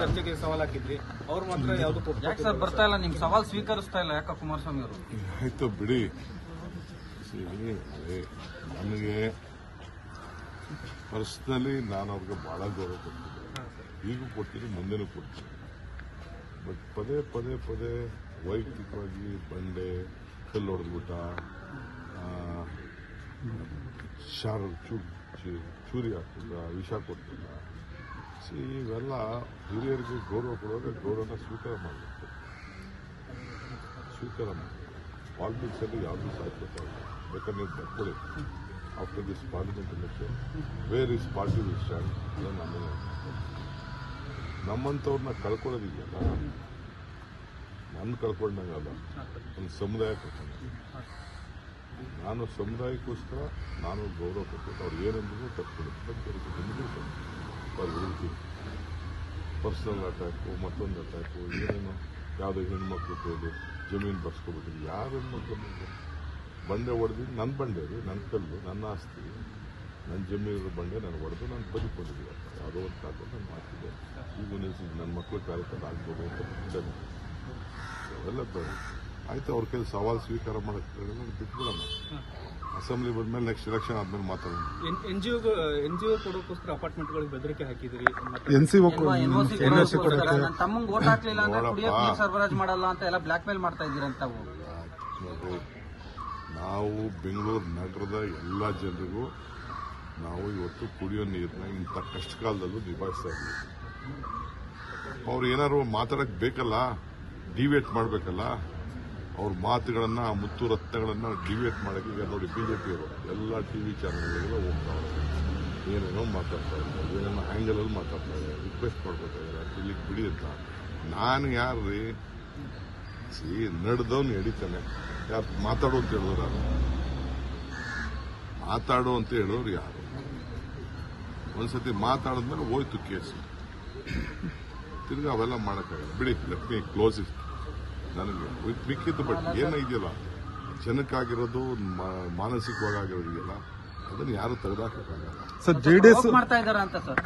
ಚರ್ಚೆಗೆ ಸವಾಲ್ ಹಾಕಿದ್ರಿ, ಅವ್ರು ಮಾತ್ರ ಯಾವ್ದು ಯಾಕೆ ಸರ್ ಬರ್ತಾ ಇಲ್ಲ, ನಿಮ್ ಸವಾಲ್ ಸ್ವೀಕರಿಸ್ತಾ ಇಲ್ಲ ಯಾಕೆ ಕುಮಾರಸ್ವಾಮಿ ಅವರು? ಆಯ್ತು ಬಿಡಿ, ನನಗೆ ಪರ್ಸನಲಿ ನಾನು ಅವ್ರಿಗೆ ಬಹಳ ಗೌರವ ಕೊಡ್ತಿದ್ದೆ, ಈಗೂ ಕೊಡ್ತೀನಿ, ಮುಂದೆನೂ ಕೊಡ್ತೀನಿ. ಬಟ್ ಪದೇ ಪದೇ ಪದೇ ವೈಯಕ್ತಿಕವಾಗಿ ಬಂಡೆ, ಕಲ್ಲು ಹೊಡೆದ್ಬಿಟ್ಟ, ಚೂರಿ ಹಾಕ್ತಿಲ್ಲ, ವಿಷ ಕೊಡ್ತಿಲ್ಲ. ಇವೆಲ್ಲ ಹಿರಿಯರಿಗೆ ಗೌರವ ಕೊಡುವಾಗ ಗೌರವನ ಸ್ವೀಕಾರ ಮಾಡಬೇಕು. ಪಾಲಿಟಿಕ್ಸ್ ಅಲ್ಲಿ ಯಾವುದೂ ಸಾಧ್ಯತೆ ಬೇಕಾದ್ರೆ ನೀವು ಬರ್ಕೊಳ್ಳಿ. After this parliament election where is party will stand ಅದನ್ನು ನಮ್ಮನೆ ನಮ್ಮಂಥವ್ರನ್ನ ಕಳ್ಕೊಳ್ಳೋದಿದೆಯಲ್ಲ, ನನ್ನ ಕಳ್ಕೊಂಡಂಗಲ್ಲ, ಒಂದು ಸಮುದಾಯ ಕಳ್ಕೊಂಡ. ನಾನು ಸಮುದಾಯಕ್ಕೋಸ್ಕರ ನಾನು ಗೌರವ ಕೊಟ್ಟು ಅವ್ರು ಏನಂದ್ರೂ ತಪ್ಪಿಕೊಡುತ್ತೆ. ಪರ್ಸನಲ್ ಅಟ್ಯಾಕು, ಮತ್ತೊಂದು ಅಟ್ಯಾಕು, ಏನೇನು ಯಾವುದೋ ಹೆಣ್ಮಕ್ಳು ಕೇಳಿ ಜಮೀನು ಬರ್ಸ್ಕೊಬಿಟ್ಟಿದ್ರು. ಯಾರು ಹೆಣ್ಮಕ್ಳು ಬಂಡೆ ಹೊಡೆದಿದ್ದು ನನ್ನ ಬಂಡೆ ರೀ, ನನ್ನ ಕಲ್ಲು, ನನ್ನ ಆಸ್ತಿ, ನನ್ನ ಜಮೀನು ಬಂಡೆ ನಾನು ಹೊಡೆದು ನಾನು ಬದುಕೊಂಡಿದ್ದೀವಿ. ಯಾವುದೋ ಒಂದು ಕಾಲದಲ್ಲಿ ನಾನು ಮಾಡ್ತಿದ್ದೆ. ಈಗ ನನ್ನ ಮಕ್ಕಳು ಕಾರ್ಯಕ್ರಮ ಆಗ್ಬೋದು ಅಂತ ಇದ್ದೇನೆ. ಅವೆಲ್ಲ ಬೇಡ ಆಯ್ತು. ಅವ್ರ ಕೈಲಿ ಸವಾಲು ಸ್ವೀಕಾರ ಮಾಡೋಕ್ಕೆ ಬಿಟ್ಬಿಡೋಣ. ಅಸೆಂಬ್ಲಿ ಬಂದ್ಮೇಲೆ ನೆಕ್ಸ್ಟ್ ಎಲೆಕ್ಷನ್ ಆದ್ಮೇಲೆ ಮಾತಾಡೋಣ. ಎನ್ಜಿಒ ಕೊಡೋಕ್ಕೋಸ್ಕರ ಅಪಾರ್ಟ್ಮೆಂಟ್ಗಳಿಗೆ ಬೆದರಿಕೆ ಹಾಕಿದ್ರಿ, ತಮ್ಮಂಗ್ ವೋಟ್ ಹಾಕ್ಲಿಲ್ಲ ಅಂದ್ರೆ ಕುಡಿಯೋಕೆ ನೀರು ಸರಬರಾಜು ಮಾಡಲ್ಲ ಅಂತ ಎಲ್ಲ ಬ್ಲಾಕ್ ಮೇಲ್ ಮಾಡ್ತಾ ಇದ್ದೀರಂತ. ನೋಡಿ, ನಾವು ಬೆಂಗಳೂರು ನಗರದ ಎಲ್ಲ ಜನರಿಗೂ ನಾವು ಇವತ್ತು ಕುಡಿಯೋ ನೀರನ್ನ ಇಂಥ ಕಷ್ಟ ಕಾಲದಲ್ಲೂ ನಿಭಾಯಿಸ್ತಾ ಇದ್ದೀವಿ. ಅವ್ರು ಏನಾದ್ರು ಮಾತಾಡಕ್ ಬೇಕಲ್ಲ, ಡಿವೇಟ್ ಮಾಡಬೇಕಲ್ಲ. ಅವ್ರ ಮಾತುಗಳನ್ನ, ಮುತ್ತು ರತ್ನಗಳನ್ನ ಡಿವೇಟ್ ಮಾಡಕ್ಕೆ ಈಗ ನೋಡಿ ಬಿಜೆಪಿಯವರು ಎಲ್ಲ ಟಿವಿ ಚಾನೆಲ್ಗಳಿಗೆಲ್ಲ ಹೋಗ್ತಾವ್ರೆ, ಏನೇನೋ ಮಾತಾಡ್ತಾ ಇದ್ದಾರೆ, ಏನೇನೋ ಆ್ಯಂಗಲಲ್ಲಿ ಮಾತಾಡ್ತಾ ಇದ್ದಾರೆ, ರಿಕ್ವೆಸ್ಟ್ ಮಾಡ್ಕೊತಾ ಇದ್ದಾರೆ ಇಲ್ಲಿಗೆ ಬಿಡಿ ಅಂತ. ನಾನು ಯಾರ್ರೀ ನಡೆದವನು ಹಿಡಿತಾನೆ, ಯಾರು ಮಾತಾಡು ಅಂತ ಹೇಳಿದ್ರು ಯಾರು? ಮಾತಾಡು ಅಂತ ಹೇಳೋರು ಯಾರು? ಒಂದ್ಸತಿ ಮಾತಾಡಿದ್ಮೇಲೆ ಹೋಯ್ತು ಕೇಸು, ತಿರ್ಗಿ ಅವೆಲ್ಲ ಮಾಡೋಕ್ಕಾಗಲ್ಲ. ಬಿಡಿ, ಲೆಟ್ ಮೀ ಕ್ಲೋಸ್ ಇಟ್. ನನಗೆ ಮಿಕ್ಕಿದ್ದು ಬಟ್ ಏನಿದೆಯಲ್ಲ ಜನಕ್ಕಾಗಿರೋದು, ಮಾನಸಿಕವಾಗಿರೋದಿದೆಯಲ್ಲ, ಅದನ್ನು ಯಾರು ತೆಗೆದಾಕಕ್ಕಾಗಲ್ಲ. ಸರ್ ಜೆಡಿಎಸ್ ಮಾಡ್ತಾ ಇದ್ದಾರೆ ಅಂತ ಸರ್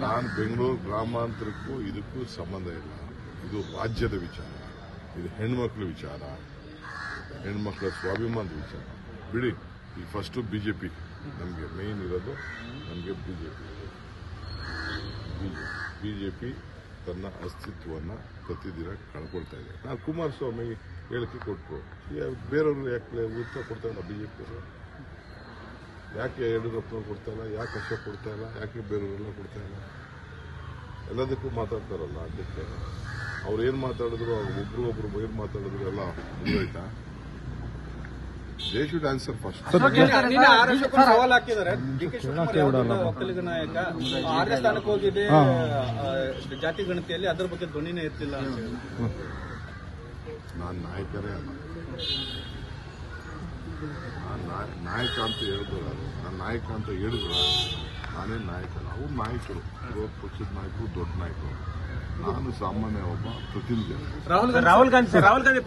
ನಾನು ಬೆಂಗಳೂರು ಗ್ರಾಮಾಂತರಕ್ಕೂ ಇದಕ್ಕೂ ಸಂಬಂಧ ಇಲ್ಲ. ಇದು ರಾಜ್ಯದ ವಿಚಾರ, ಇದು ಹೆಣ್ಮಕ್ಳ ವಿಚಾರ, ಹೆಣ್ಮಕ್ಳ ಸ್ವಾಭಿಮಾನದ ವಿಚಾರ. ಬಿಡಿ, ಈ ಫಸ್ಟು ಬಿಜೆಪಿ ನಮಗೆ ಮೇನ್ ಇರೋದು. ನಮಗೆ ಬಿಜೆಪಿ ತನ್ನ ಅಸ್ತಿತ್ವವನ್ನು ಪ್ರತಿದಿನ ಕಳ್ಕೊಳ್ತಾ ಇದೆ. ನಾನು ಕುಮಾರಸ್ವಾಮಿ ಹೇಳಿಕೆ ಕೊಟ್ಟರು, ಬೇರೆಯವರು ಯಾಕೆ ಉತ್ತರ ಕೊಡ್ತಾ ಇಲ್ಲ? ಬಿಜೆಪಿಯವರು ಯಾಕೆ ಯಡಿಯೂರಪ್ಪನವ್ರು ಕೊಡ್ತಾ ಇಲ್ಲ? ಯಾಕೆ ಅಶೋಕ್ ಕೊಡ್ತಾ ಇಲ್ಲ? ಯಾಕೆ ಬೇರೆಯವರೆಲ್ಲ ಕೊಡ್ತಾ ಇಲ್ಲ? ಎಲ್ಲದಕ್ಕೂ ಮಾತಾಡ್ತಾರಲ್ಲ. ಅದಕ್ಕೆ ಅವ್ರು ಏನು ಮಾತಾಡಿದ್ರು, ಅವ್ರು ಒಬ್ರಿಗೊಬ್ರು ಏನು ಮಾತಾಡಿದ್ರು ಎಲ್ಲ ಮುಗಿದೋಯ್ತಾ? They should answer first. ಸವಾಲ್ ಹಾಕಿದ್ದಾರೆ ಡಿ.ಕೆ. ಶಿವಕುಮಾರ್ ಒಕ್ಕಲಿಗ ನಾಯಕ 6ನೇ ಸ್ಥಾನಕ್ಕೆ ಹೋಗಿದೆ ಜಾತಿ ಗಣತಿಯಲ್ಲಿ, ಅದರ ಬಗ್ಗೆ ಧ್ವನಿನೇ ಎತ್ತಿಲ್ಲ. ನಾನು ನಾಯಕರೇ ಅಲ್ಲ, ನಾನು ನಾಯಕ ಅಂತ ಹೇಳಿದ್ರು. ನಾನು ನಾಯಕ ಅಂತ ಹೇಳಿದ್ರು, ನಾನೇನು ನಾಯಕ ಅಲ್ಲ. ಅವ್ರು ನಾಯಕರು, ವಿರೋಧ ಪಕ್ಷದ ನಾಯಕರು, ದೊಡ್ಡ ನಾಯಕರು. ನಾನು ಸಾಮಾನ್ಯ ಒಬ್ಬ ಪ್ರತಿನಿಧಿ. ರಾಹುಲ್ ಗಾಂಧಿ